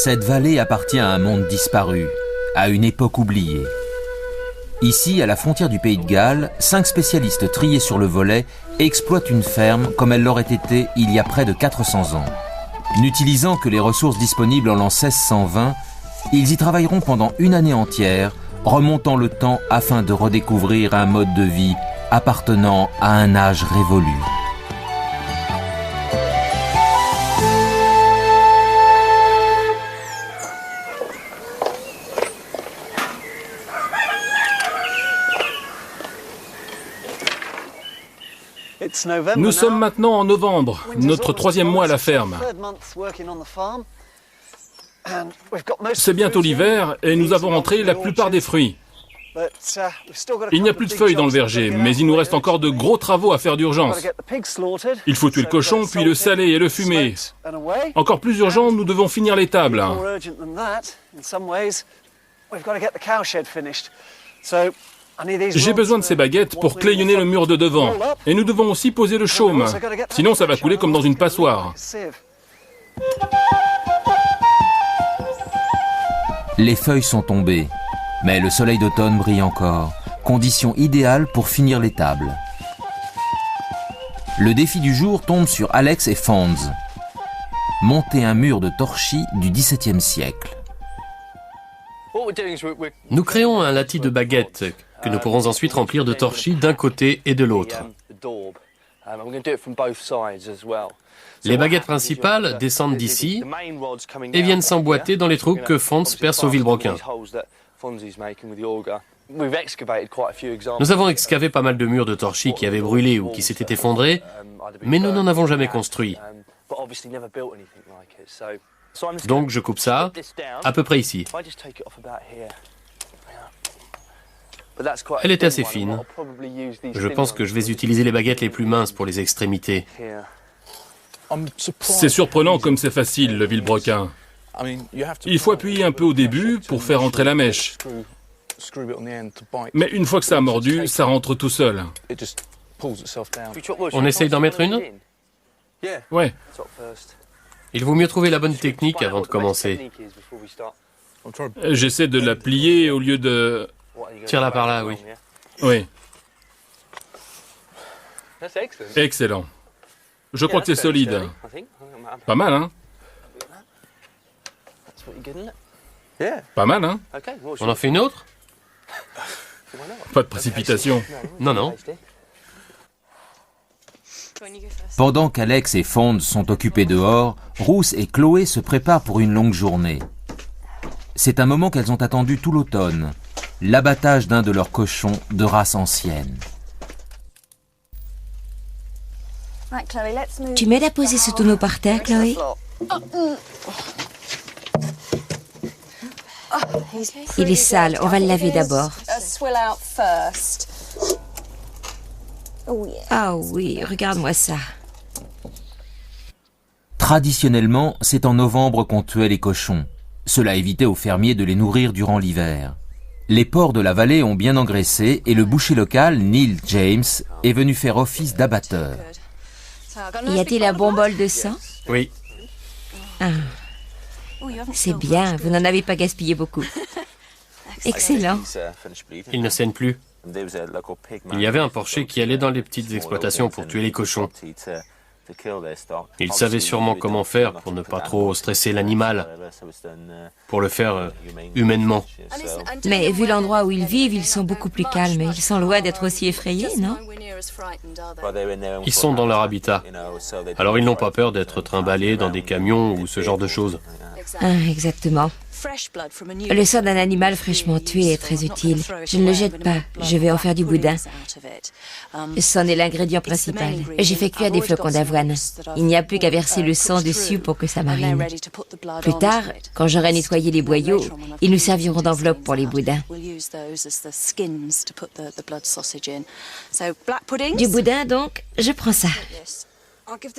Cette vallée appartient à un monde disparu, à une époque oubliée. Ici, à la frontière du Pays de Galles, 5 spécialistes triés sur le volet exploitent une ferme comme elle l'aurait été il y a près de 400 ans. N'utilisant que les ressources disponibles en l'an 1620, ils y travailleront pendant une année entière, remontant le temps afin de redécouvrir un mode de vie appartenant à un âge révolu. Nous sommes maintenant en novembre, notre 3e mois à la ferme. C'est bientôt l'hiver et nous avons rentré la plupart des fruits. Il n'y a plus de feuilles dans le verger, mais il nous reste encore de gros travaux à faire d'urgence. Il faut tuer le cochon, puis le saler et le fumer. Encore plus urgent, nous devons finir les tables. J'ai besoin de ces baguettes pour clayonner le mur de devant. Et nous devons aussi poser le chaume. Sinon, ça va couler comme dans une passoire. Les feuilles sont tombées, mais le soleil d'automne brille encore. Condition idéale pour finir les tables. Le défi du jour tombe sur Alex et Fonds. Monter un mur de torchis du XVIIe siècle. Nous créons un latis de baguettes que nous pourrons ensuite remplir de torchis d'un côté et de l'autre. Les baguettes principales descendent d'ici et viennent s'emboîter dans les trous que Fonds perce au vilebrequin. Nous avons excavé pas mal de murs de torchis qui avaient brûlé ou qui s'étaient effondrés, mais nous n'en avons jamais construit. Donc je coupe ça, à peu près ici. Elle est assez fine. Je pense que je vais utiliser les baguettes les plus minces pour les extrémités. C'est surprenant comme c'est facile, le vilebrequin. Il faut appuyer un peu au début pour faire entrer la mèche. Mais une fois que ça a mordu, ça rentre tout seul. On essaye d'en mettre une? Ouais. Il vaut mieux trouver la bonne technique avant de commencer. J'essaie de la plier au lieu de... Tire-la par là, oui. Oui. Excellent. Je crois que c'est solide. Pas mal, hein? Pas mal, hein? On en fait une autre? Pas de précipitation. Non, non. Pendant qu'Alex et Fonds sont occupés dehors, Ruth et Chloé se préparent pour une longue journée. C'est un moment qu'elles ont attendu tout l'automne, l'abattage d'un de leurs cochons de race ancienne. Tu m'aides à poser ce tonneau par terre, Chloé? Il est sale, on va le laver d'abord. Ah oui, regarde-moi ça. Traditionnellement, c'est en novembre qu'on tuait les cochons. Cela évitait aux fermiers de les nourrir durant l'hiver. Les porcs de la vallée ont bien engraissé et le boucher local, Neil James, est venu faire office d'abatteur. Y a-t-il un bon bol de sang? Oui. Ah. C'est bien, vous n'en avez pas gaspillé beaucoup. Excellent. Il ne saigne plus. Il y avait un porcher qui allait dans les petites exploitations pour tuer les cochons. Il savait sûrement comment faire pour ne pas trop stresser l'animal, pour le faire humainement. Mais vu l'endroit où ils vivent, ils sont beaucoup plus calmes. Ils sont loin d'être aussi effrayés, non? Ils sont dans leur habitat. Alors ils n'ont pas peur d'être trimballés dans des camions ou ce genre de choses. Ah, exactement. Le sang d'un animal fraîchement tué est très utile. Je ne le jette pas, je vais en faire du boudin. C'en est l'ingrédient principal. J'ai fait cuire des flocons d'avoine. Il n'y a plus qu'à verser le sang dessus pour que ça marine. Plus tard, quand j'aurai nettoyé les boyaux, ils nous serviront d'enveloppe pour les boudins. Du boudin, donc, je prends ça.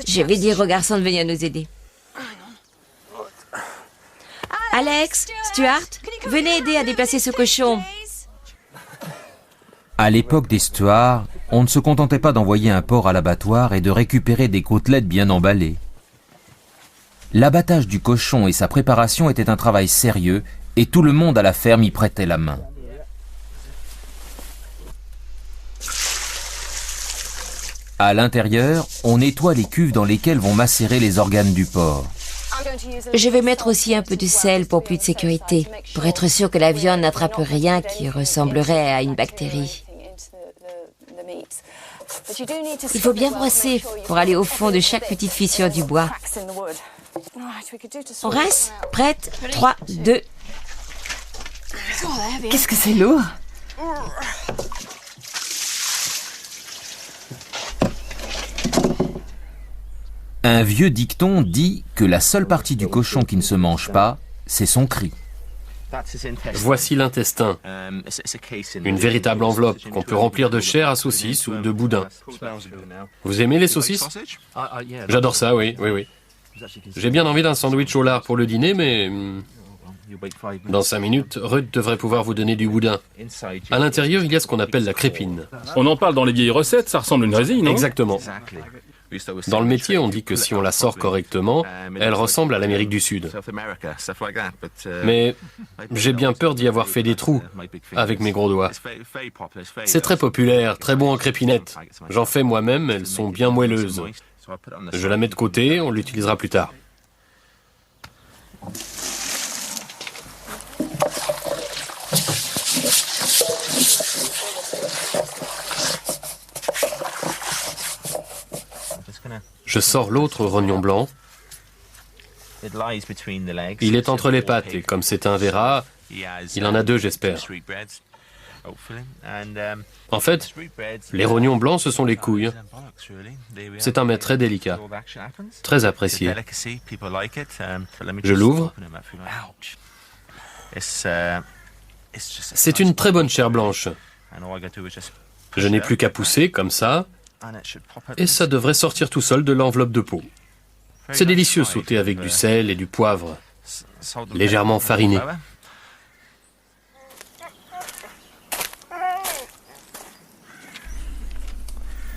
Je vais dire aux garçons de venir nous aider. Alex, Stuart, venez aider à déplacer ce cochon. À l'époque des Stuarts, on ne se contentait pas d'envoyer un porc à l'abattoir et de récupérer des côtelettes bien emballées. L'abattage du cochon et sa préparation étaient un travail sérieux et tout le monde à la ferme y prêtait la main. À l'intérieur, on nettoie les cuves dans lesquelles vont macérer les organes du porc. Je vais mettre aussi un peu de sel pour plus de sécurité, pour être sûr que la viande n'attrape rien qui ressemblerait à une bactérie. Il faut bien brosser pour aller au fond de chaque petite fissure du bois. On rince? Prête? 3, 2... Qu'est-ce que c'est lourd? Un vieux dicton dit que la seule partie du cochon qui ne se mange pas, c'est son cri. Voici l'intestin, une véritable enveloppe qu'on peut remplir de chair à saucisse ou de boudin. Vous aimez les saucisses? J'adore ça, oui. J'ai bien envie d'un sandwich au lard pour le dîner, mais dans 5 minutes, Ruth devrait pouvoir vous donner du boudin. À l'intérieur, il y a ce qu'on appelle la crépine. On en parle dans les vieilles recettes, ça ressemble à une résine, non? Exactement. Dans le métier, on dit que si on la sort correctement, elle ressemble à l'Amérique du Sud. Mais j'ai bien peur d'y avoir fait des trous avec mes gros doigts. C'est très populaire, très bon en crépinette. J'en fais moi-même, elles sont bien moelleuses. Je la mets de côté, on l'utilisera plus tard. Je sors l'autre rognon blanc. Il est entre les pattes et comme c'est un verra, il en a 2, j'espère. En fait, les rognons blancs, ce sont les couilles. C'est un mets très délicat, très apprécié. Je l'ouvre. C'est une très bonne chair blanche. Je n'ai plus qu'à pousser, comme ça, et ça devrait sortir tout seul de l'enveloppe de peau. C'est délicieux sauté avec du sel et du poivre, légèrement fariné.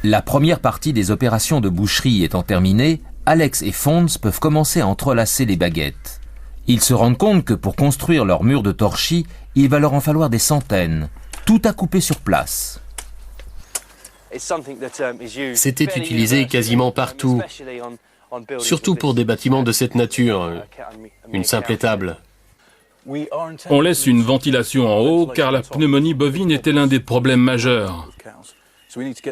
La première partie des opérations de boucherie étant terminée, Alex et Fonds peuvent commencer à entrelacer les baguettes. Ils se rendent compte que pour construire leur mur de torchis, il va leur en falloir des centaines, tout à couper sur place. C'était utilisé quasiment partout, surtout pour des bâtiments de cette nature, une simple étable. On laisse une ventilation en haut car la pneumonie bovine était l'un des problèmes majeurs.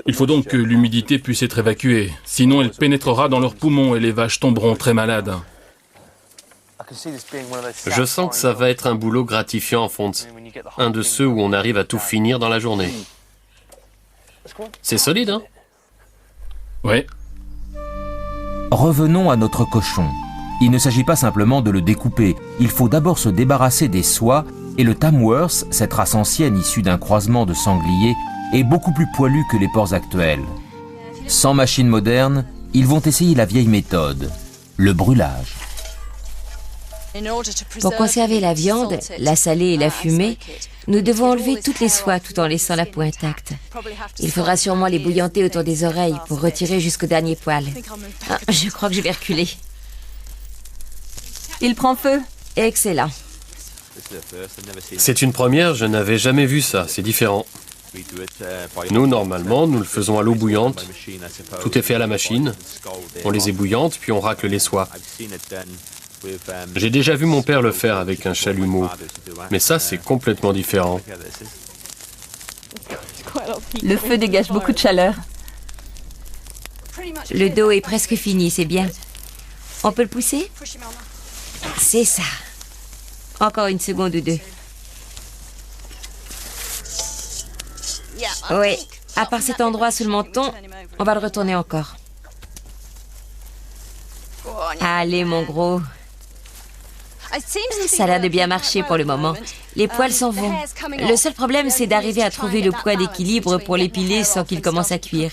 Il faut donc que l'humidité puisse être évacuée, sinon elle pénétrera dans leurs poumons et les vaches tomberont très malades. Je sens que ça va être un boulot gratifiant, Fonds. Un de ceux où on arrive à tout finir dans la journée. C'est solide, hein? Oui. Revenons à notre cochon. Il ne s'agit pas simplement de le découper. Il faut d'abord se débarrasser des soies et le Tamworth, cette race ancienne issue d'un croisement de sangliers, est beaucoup plus poilu que les porcs actuels. Sans machine moderne, ils vont essayer la vieille méthode, le brûlage. Pour conserver la viande, la saler et la fumer, nous devons enlever toutes les soies tout en laissant la peau intacte. Il faudra sûrement les bouillanter autour des oreilles pour retirer jusqu'au dernier poil. Ah, je crois que je vais reculer. Il prend feu. Excellent. C'est une première, je n'avais jamais vu ça, c'est différent. Nous, normalement, nous le faisons à l'eau bouillante. Tout est fait à la machine. On les ébouillante, puis on racle les soies. J'ai déjà vu mon père le faire avec un chalumeau, mais ça, c'est complètement différent. Le feu dégage beaucoup de chaleur. Le dos est presque fini, c'est bien. On peut le pousser? C'est ça. Encore une seconde ou 2. Oui, à part cet endroit sous le menton, on va le retourner encore. Allez, mon gros. Ça a l'air de bien marcher pour le moment. Les poils s'en vont. Le seul problème, c'est d'arriver à trouver le point d'équilibre pour l'épiler sans qu'il commence à cuire.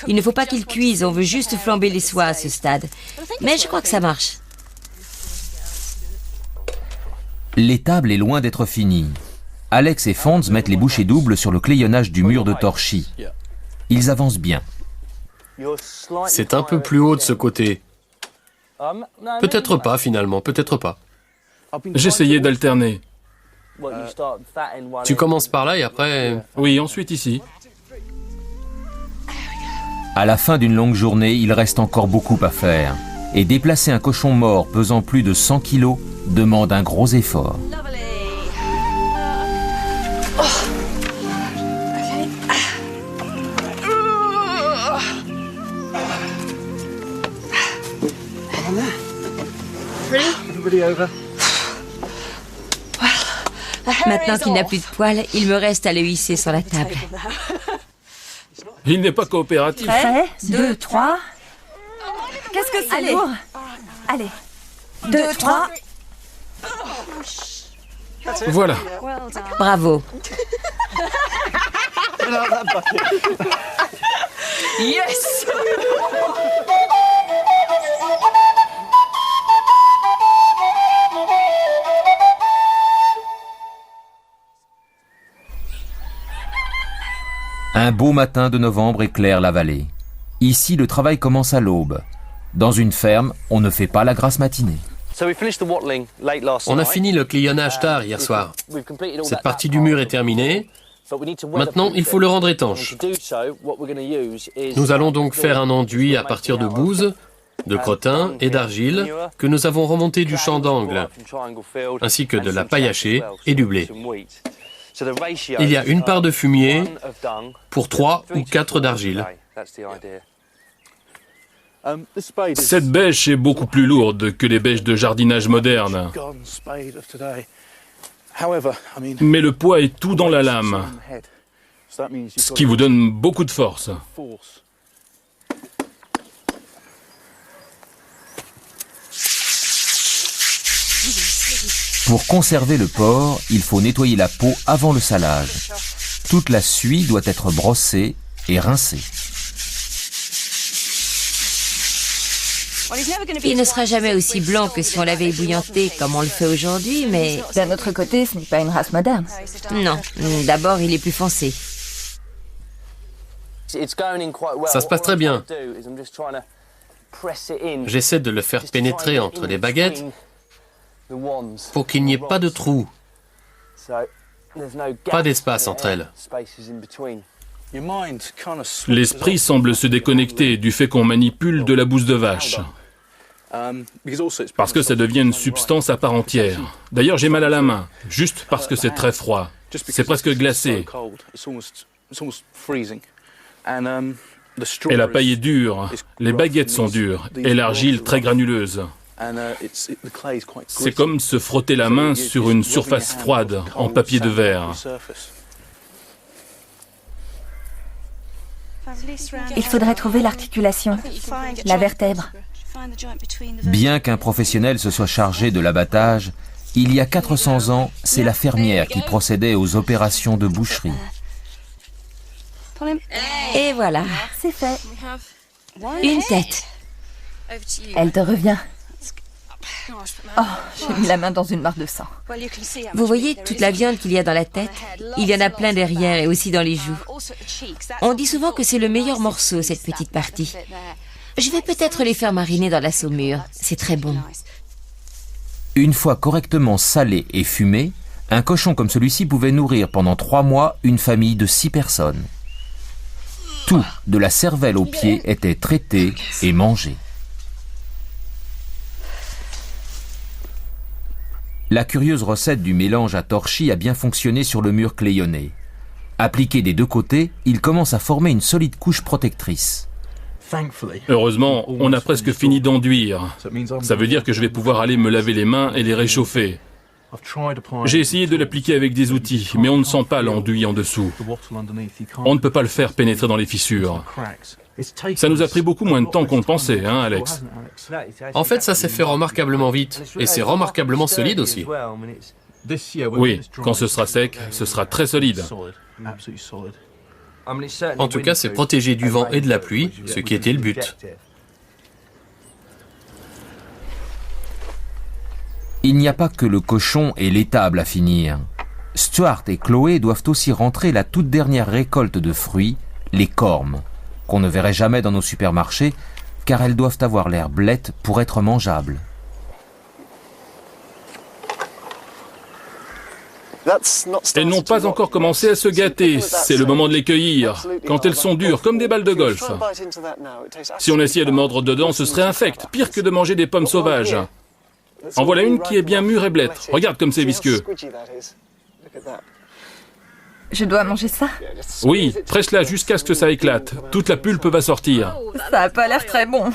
Il ne faut pas qu'il cuise, on veut juste flamber les soies à ce stade. Mais je crois que ça marche. L'étable est loin d'être finie. Alex et Fonds mettent les bouchées doubles sur le clayonnage du mur de torchis. Ils avancent bien. C'est un peu plus haut de ce côté. Peut-être pas finalement, peut-être pas. J'essayais d'alterner. Tu commences par là et après... Oui, ensuite ici. À la fin d'une longue journée, il reste encore beaucoup à faire. Et déplacer un cochon mort pesant plus de 100 kilos demande un gros effort. Maintenant qu'il n'a plus de poils, il me reste à le hisser sur la table. Il n'est pas coopératif. Prêt 2, 3. Qu'est-ce que c'est lourd? Allez. 2, 3. Voilà. Bravo. Yes! Un beau matin de novembre éclaire la vallée. Ici, le travail commence à l'aube. Dans une ferme, on ne fait pas la grasse matinée. On a fini le clionnage tard hier soir. Cette partie du mur est terminée. Maintenant, il faut le rendre étanche. Nous allons donc faire un enduit à partir de bouse, de crottin et d'argile que nous avons remonté du champ d'angle, ainsi que de la paille hachée et du blé. Il y a une part de fumier pour 3 ou 4 d'argile. Cette bêche est beaucoup plus lourde que les bêches de jardinage modernes. Mais le poids est tout dans la lame, ce qui vous donne beaucoup de force. Pour conserver le porc, il faut nettoyer la peau avant le salage. Toute la suie doit être brossée et rincée. Il ne sera jamais aussi blanc que si on l'avait ébouillanté comme on le fait aujourd'hui, mais... D'un autre côté, ce n'est pas une race moderne. Non, d'abord il est plus foncé. Ça se passe très bien. J'essaie de le faire pénétrer entre les baguettes pour qu'il n'y ait pas de trou, pas d'espace entre elles. L'esprit semble se déconnecter du fait qu'on manipule de la bouse de vache, parce que ça devient une substance à part entière. D'ailleurs, j'ai mal à la main, juste parce que c'est très froid. C'est presque glacé. Et la paille est dure, les baguettes sont dures, et l'argile très granuleuse. C'est comme se frotter la main sur une surface froide en papier de verre. Il faudrait trouver l'articulation, la vertèbre. Bien qu'un professionnel se soit chargé de l'abattage, il y a 400 ans, c'est la fermière qui procédait aux opérations de boucherie. Et voilà, C'est fait. une tête. Elle te revient. Oh, j'ai mis la main dans une mare de sang. Vous voyez toute la viande qu'il y a dans la tête? Il y en a plein derrière et aussi dans les joues. On dit souvent que c'est le meilleur morceau, cette petite partie. Je vais peut-être les faire mariner dans la saumure. C'est très bon. Une fois correctement salé et fumé, un cochon comme celui-ci pouvait nourrir pendant 3 mois une famille de 6 personnes. Tout, de la cervelle aux pieds, était traité et mangé. La curieuse recette du mélange à torchis a bien fonctionné sur le mur clayonné. Appliqué des 2 côtés, il commence à former une solide couche protectrice. Heureusement, on a presque fini d'enduire. Ça veut dire que je vais pouvoir aller me laver les mains et les réchauffer. J'ai essayé de l'appliquer avec des outils, mais on ne sent pas l'enduit en dessous. On ne peut pas le faire pénétrer dans les fissures. Ça nous a pris beaucoup moins de temps qu'on le pensait, hein, Alex? En fait, ça s'est fait remarquablement vite, et c'est remarquablement solide aussi. Oui, quand ce sera sec, ce sera très solide. En tout cas, c'est protégé du vent et de la pluie, ce qui était le but. Il n'y a pas que le cochon et l'étable à finir. Stuart et Chloé doivent aussi rentrer la toute dernière récolte de fruits, les cormes, qu'on ne verrait jamais dans nos supermarchés, car elles doivent avoir l'air blettes pour être mangeables. Elles n'ont pas encore commencé à se gâter, c'est le moment de les cueillir, quand elles sont dures, comme des balles de golf. Si on essayait de mordre dedans, ce serait infect, pire que de manger des pommes sauvages. En voilà une qui est bien mûre et blette. Regarde comme c'est visqueux. Je dois manger ça? Oui, presse-la jusqu'à ce que ça éclate. Toute la pulpe va sortir. Ça a pas l'air très bon.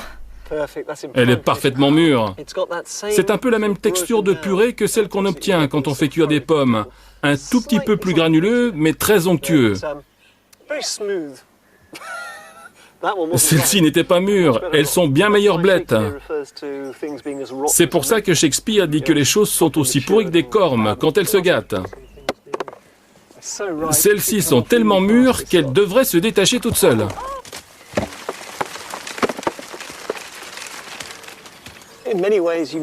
Elle est parfaitement mûre. C'est un peu la même texture de purée que celle qu'on obtient quand on fait cuire des pommes. Un tout petit peu plus granuleux, mais très onctueux. Celles-ci n'étaient pas mûres, elles sont bien meilleures blettes. C'est pour ça que Shakespeare dit que les choses sont aussi pourries que des cormes quand elles se gâtent. Celles-ci sont tellement mûres qu'elles devraient se détacher toutes seules.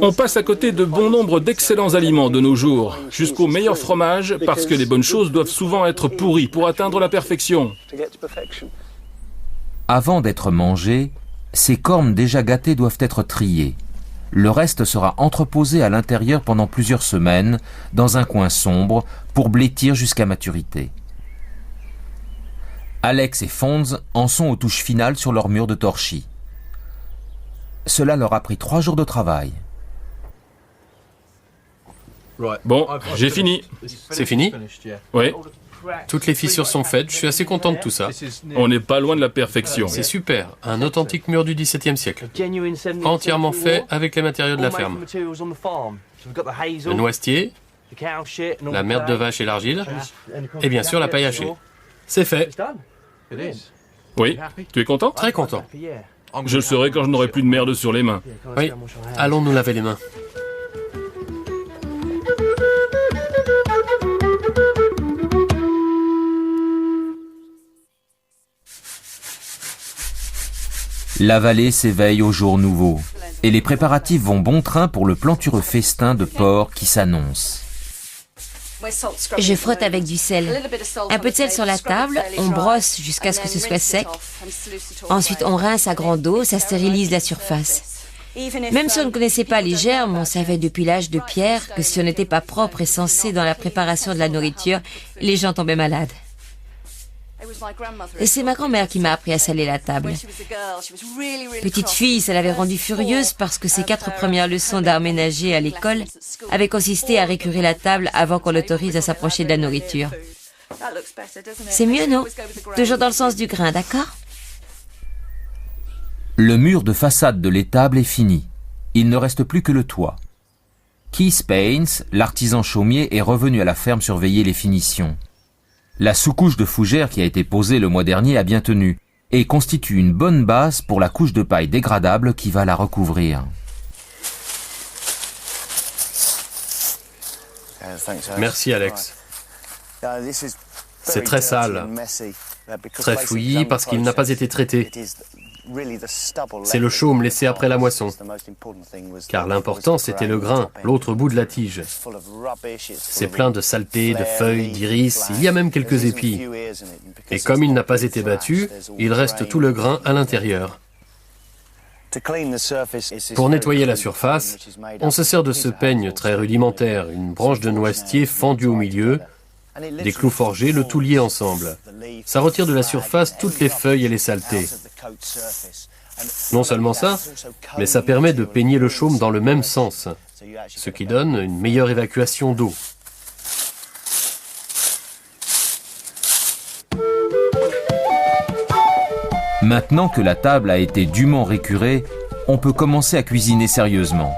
On passe à côté de bon nombre d'excellents aliments de nos jours, jusqu'au meilleur fromage, parce que les bonnes choses doivent souvent être pourries pour atteindre la perfection. Avant d'être mangées, ces cornes déjà gâtées doivent être triées. Le reste sera entreposé à l'intérieur pendant plusieurs semaines, dans un coin sombre, pour blêtir jusqu'à maturité. Alex et Fonz en sont aux touches finales sur leur mur de torchis. Cela leur a pris 3 jours de travail. Bon, j'ai fini. C'est fini? Oui, Toutes les fissures sont faites, je suis assez content de tout ça. on n'est pas loin de la perfection. C'est super, un authentique mur du XVIIe siècle. Entièrement fait avec les matériaux de la ferme. Le noisetier, la merde de vache et l'argile, et bien sûr la paille hachée. C'est fait. Oui, tu es content? Très content. Je le serai quand je n'aurai plus de merde sur les mains. Oui, allons nous laver les mains. La vallée s'éveille au jour nouveau, et les préparatifs vont bon train pour le plantureux festin de porc qui s'annonce. Je frotte avec du sel. Un peu de sel sur la table, on brosse jusqu'à ce que ce soit sec. Ensuite, on rince à grande eau, ça stérilise la surface. Même si on ne connaissait pas les germes, on savait depuis l'âge de pierre que si on n'était pas propre et sensé dans la préparation de la nourriture, les gens tombaient malades. Et c'est ma grand-mère qui m'a appris à saler la table. Petite fille, ça l'avait rendue furieuse parce que ses 4 premières leçons d'art ménager à l'école avaient consisté à récurer la table avant qu'on l'autorise à s'approcher de la nourriture. C'est mieux, non? Toujours dans le sens du grain, d'accord? Le mur de façade de l'étable est fini. Il ne reste plus que le toit. Keith Paynes, l'artisan chaumier, est revenu à la ferme surveiller les finitions. La sous-couche de fougère qui a été posée le mois dernier a bien tenu et constitue une bonne base pour la couche de paille dégradable qui va la recouvrir. Merci Alex. C'est très sale, très fouillis parce qu'il n'a pas été traité. C'est le chaume laissé après la moisson. Car l'important, c'était le grain, l'autre bout de la tige. C'est plein de saleté, de feuilles, d'iris, il y a même quelques épis. Et comme il n'a pas été battu, il reste tout le grain à l'intérieur. Pour nettoyer la surface, on se sert de ce peigne très rudimentaire, une branche de noisetier fendue au milieu, des clous forgés, le tout lié ensemble. Ça retire de la surface toutes les feuilles et les saletés. Non seulement ça, mais ça permet de peigner le chaume dans le même sens, ce qui donne une meilleure évacuation d'eau. Maintenant que la table a été dûment récurée, on peut commencer à cuisiner sérieusement.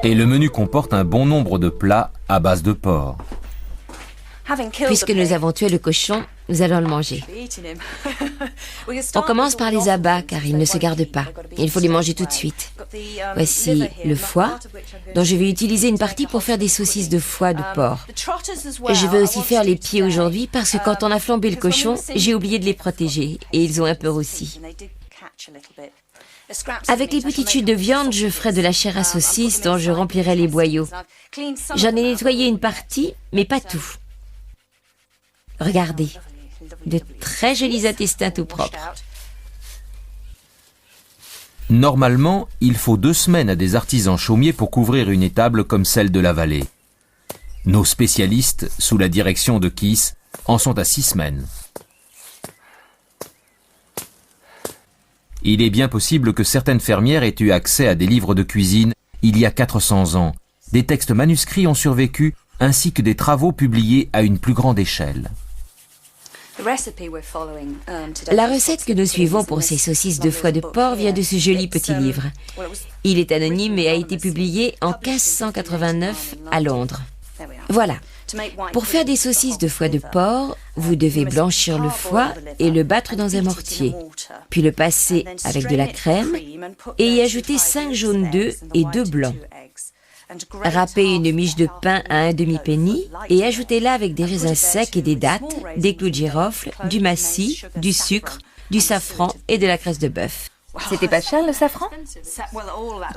Et le menu comporte un bon nombre de plats à base de porc. Puisque nous avons tué le cochon, nous allons le manger. On commence par les abats, car ils ne se gardent pas. Il faut les manger tout de suite. Voici le foie, dont je vais utiliser une partie pour faire des saucisses de foie de porc. Je vais aussi faire les pieds aujourd'hui, parce que quand on a flambé le cochon, j'ai oublié de les protéger, et ils ont un peu roussi. Avec les petites chutes de viande, je ferai de la chair à saucisse dont je remplirai les boyaux. J'en ai nettoyé une partie, mais pas tout. Regardez, de très jolis intestins tout propres. Normalement, il faut 2 semaines à des artisans chaumiers pour couvrir une étable comme celle de la vallée. Nos spécialistes, sous la direction de Keith, en sont à 6 semaines. Il est bien possible que certaines fermières aient eu accès à des livres de cuisine il y a 400 ans. Des textes manuscrits ont survécu, ainsi que des travaux publiés à une plus grande échelle. La recette que nous suivons pour ces saucisses de foie de porc vient de ce joli petit livre. Il est anonyme et a été publié en 1589 à Londres. Voilà. Pour faire des saucisses de foie de porc, vous devez blanchir le foie et le battre dans un mortier, puis le passer avec de la crème et y ajouter 5 jaunes d'œufs et 2 blancs. Râpez une miche de pain à un demi-penny et ajoutez-la avec des raisins secs et des dattes, des clous de girofle, du massis, du sucre, du safran et de la graisse de bœuf. C'était pas cher le safran?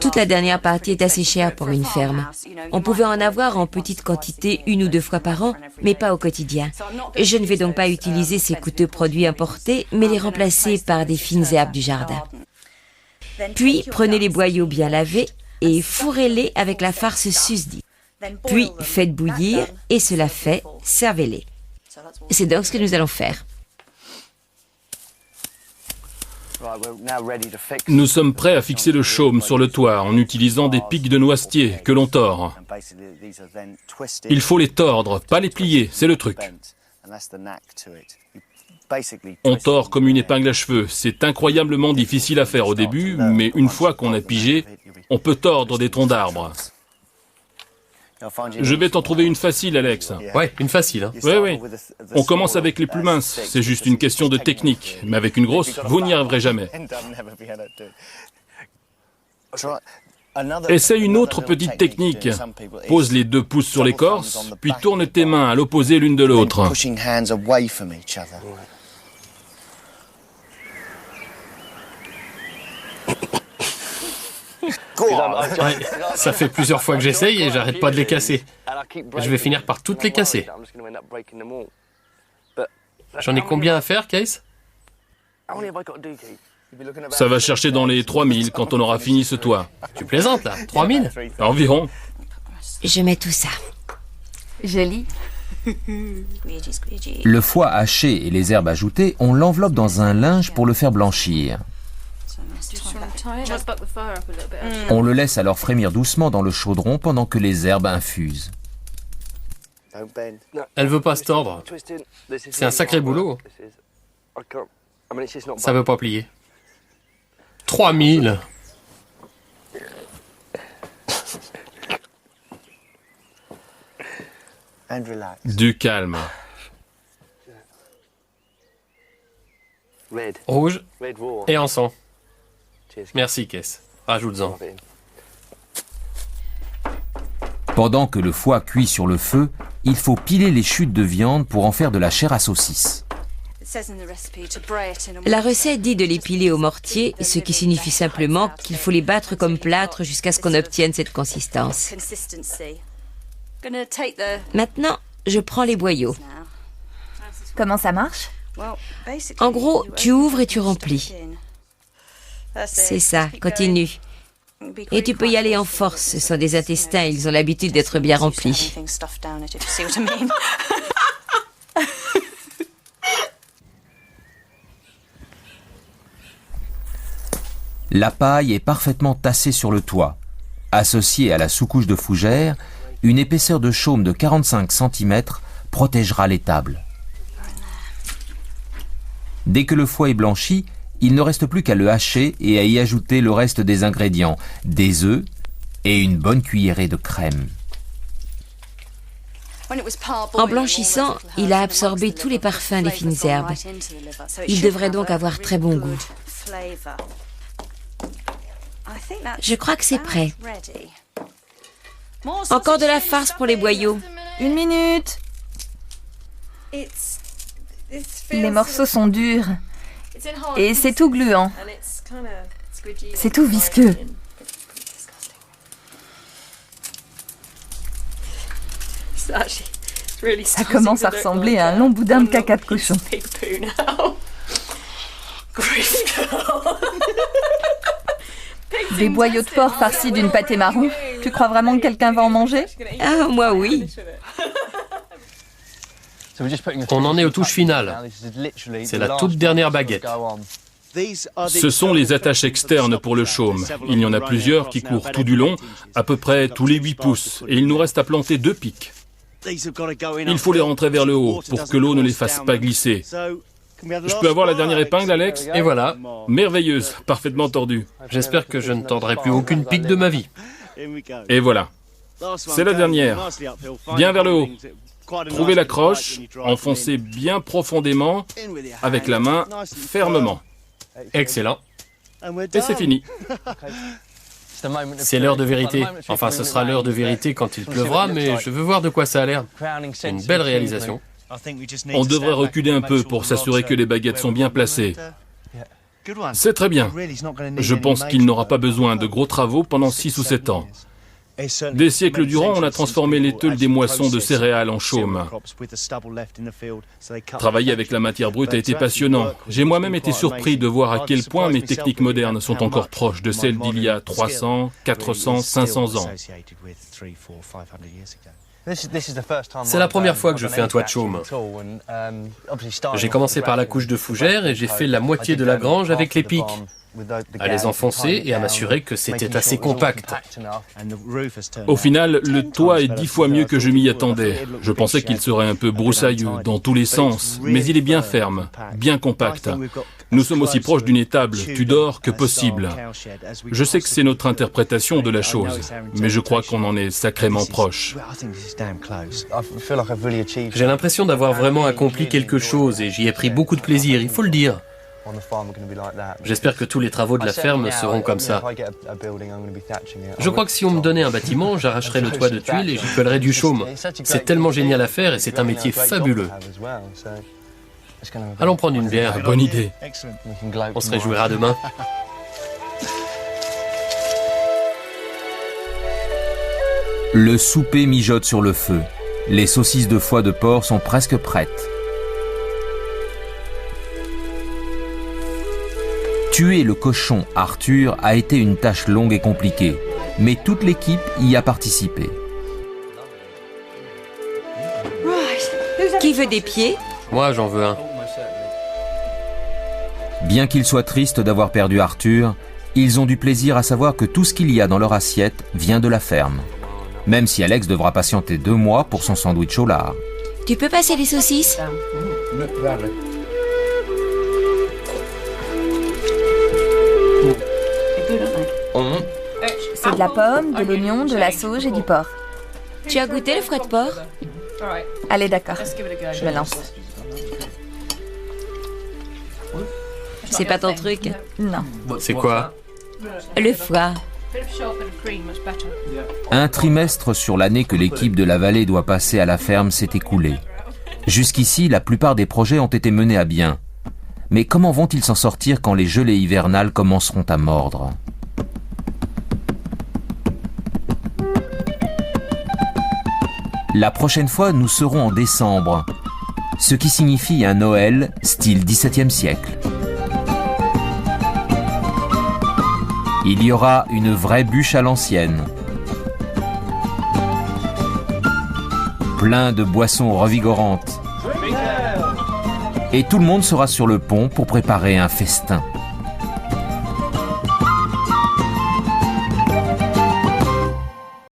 Toute la dernière partie est assez chère pour une ferme. On pouvait en avoir en petite quantité 1 ou 2 fois par an, mais pas au quotidien. Je ne vais donc pas utiliser ces coûteux produits importés, mais les remplacer par des fines herbes du jardin. Puis, prenez les boyaux bien lavés et fourrez-les avec la farce susdite. Puis, faites bouillir et cela fait, servez-les. C'est donc ce que nous allons faire. Nous sommes prêts à fixer le chaume sur le toit en utilisant des pics de noisetier que l'on tord. Il faut les tordre, pas les plier, c'est le truc. On tord comme une épingle à cheveux. C'est incroyablement difficile à faire au début, mais une fois qu'on a pigé, on peut tordre des troncs d'arbres. Je vais t'en trouver une facile, Alex. Ouais, une facile. Hein. Oui. On commence avec les plus minces. C'est juste une question de technique. Mais avec une grosse, vous n'y arriverez jamais. Essaye une autre petite technique. Pose les 2 pouces sur l'écorce, puis tourne tes mains à l'opposé l'une de l'autre. Ouais, ça fait plusieurs fois que j'essaye et j'arrête pas de les casser. Je vais finir par toutes les casser. J'en ai combien à faire, Case? Ça va chercher dans les 3000 quand on aura fini ce toit. Tu plaisantes là? 3000? Environ. Je mets tout ça. Joli. Le foie haché et les herbes ajoutées, on l'enveloppe dans un linge pour le faire blanchir. On le laisse alors frémir doucement dans le chaudron pendant que les herbes infusent. Elle veut pas se tordre. C'est un sacré boulot. Ça veut pas plier. 3000. Du calme. Rouge et en sang. Merci, Kess. Rajoute-en. Pendant que le foie cuit sur le feu, il faut piler les chutes de viande pour en faire de la chair à saucisse. La recette dit de les piler au mortier, ce qui signifie simplement qu'il faut les battre comme plâtre jusqu'à ce qu'on obtienne cette consistance. Maintenant, je prends les boyaux. Comment ça marche? En gros, tu ouvres et tu remplis. C'est ça, continue. Et tu peux y aller en force, ce sont des intestins, ils ont l'habitude d'être bien remplis. La paille est parfaitement tassée sur le toit. Associée à la sous-couche de fougère, une épaisseur de chaume de 45 cm protégera l'étable. Dès que le foie est blanchi, il ne reste plus qu'à le hacher et à y ajouter le reste des ingrédients, des œufs et une bonne cuillerée de crème. En blanchissant, il a absorbé tous les parfums des fines herbes. Il devrait donc avoir très bon goût. Je crois que c'est prêt. Encore de la farce pour les boyaux. 1 minute. Les morceaux sont durs. Et c'est tout gluant. C'est tout visqueux. Ça commence à ressembler à un long boudin de caca de cochon. Des boyaux de porc farcis d'une pâtée marron. Tu crois vraiment que quelqu'un va en manger? Ah, moi oui. On en est aux touches finales. C'est la toute dernière baguette. Ce sont les attaches externes pour le chaume. Il y en a plusieurs qui courent tout du long, à peu près tous les 8 pouces, et il nous reste à planter 2 pics. Il faut les rentrer vers le haut pour que l'eau ne les fasse pas glisser. Je peux avoir la dernière épingle, Alex? Et voilà. Merveilleuse, parfaitement tordue. J'espère que je ne tordrai plus aucune pique de ma vie. Et voilà. C'est la dernière. Bien vers le haut. Trouvez l'accroche, enfoncez bien profondément, avec la main, fermement. Excellent. Et c'est fini. C'est l'heure de vérité. Enfin, ce sera l'heure de vérité quand il pleuvra, mais je veux voir de quoi ça a l'air. C'est une belle réalisation. On devrait reculer un peu pour s'assurer que les baguettes sont bien placées. C'est très bien. Je pense qu'il n'aura pas besoin de gros travaux pendant 6 ou 7 ans. Des siècles durant, on a transformé les teules des moissons de céréales en chaume. Travailler avec la matière brute a été passionnant. J'ai moi-même été surpris de voir à quel point mes techniques modernes sont encore proches de celles d'il y a 300, 400, 500 ans. C'est la première fois que je fais un toit de chaume. J'ai commencé par la couche de fougère et j'ai fait la moitié de la grange avec les pics, à les enfoncer et à m'assurer que c'était assez compact. Au final, le toit est 10 fois mieux que je m'y attendais. Je pensais qu'il serait un peu broussailleux dans tous les sens, mais il est bien ferme, bien compact. Nous sommes aussi proches d'une étable Tudor que possible. Je sais que c'est notre interprétation de la chose, mais je crois qu'on en est sacrément proche. J'ai l'impression d'avoir vraiment accompli quelque chose et j'y ai pris beaucoup de plaisir, il faut le dire. J'espère que tous les travaux de la ferme seront comme ça. Je crois que si on me donnait un bâtiment, j'arracherais le toit de tuiles et j'y collerais du chaume. C'est tellement génial à faire et c'est un métier fabuleux. Allons prendre une bière. Bonne idée. On se réjouira demain. Le souper mijote sur le feu. Les saucisses de foie de porc sont presque prêtes. Tuer le cochon Arthur a été une tâche longue et compliquée, mais toute l'équipe y a participé. Qui veut des pieds? Moi, j'en veux un. Bien qu'ils soient tristes d'avoir perdu Arthur, ils ont du plaisir à savoir que tout ce qu'il y a dans leur assiette vient de la ferme. Même si Alex devra patienter 2 mois pour son sandwich au lard. Tu peux passer les saucisses? C'est de la pomme, de l'oignon, de la sauge et du porc. Tu as goûté le foie de porc? Allez, d'accord. Je me lance. C'est pas ton truc? Non. C'est quoi? Le foie. Un trimestre sur l'année que l'équipe de la vallée doit passer à la ferme s'est écoulé. Jusqu'ici, la plupart des projets ont été menés à bien. Mais comment vont-ils s'en sortir quand les gelées hivernales commenceront à mordre? La prochaine fois, nous serons en décembre, ce qui signifie un Noël style XVIIe siècle. Il y aura une vraie bûche à l'ancienne, plein de boissons revigorantes, et tout le monde sera sur le pont pour préparer un festin.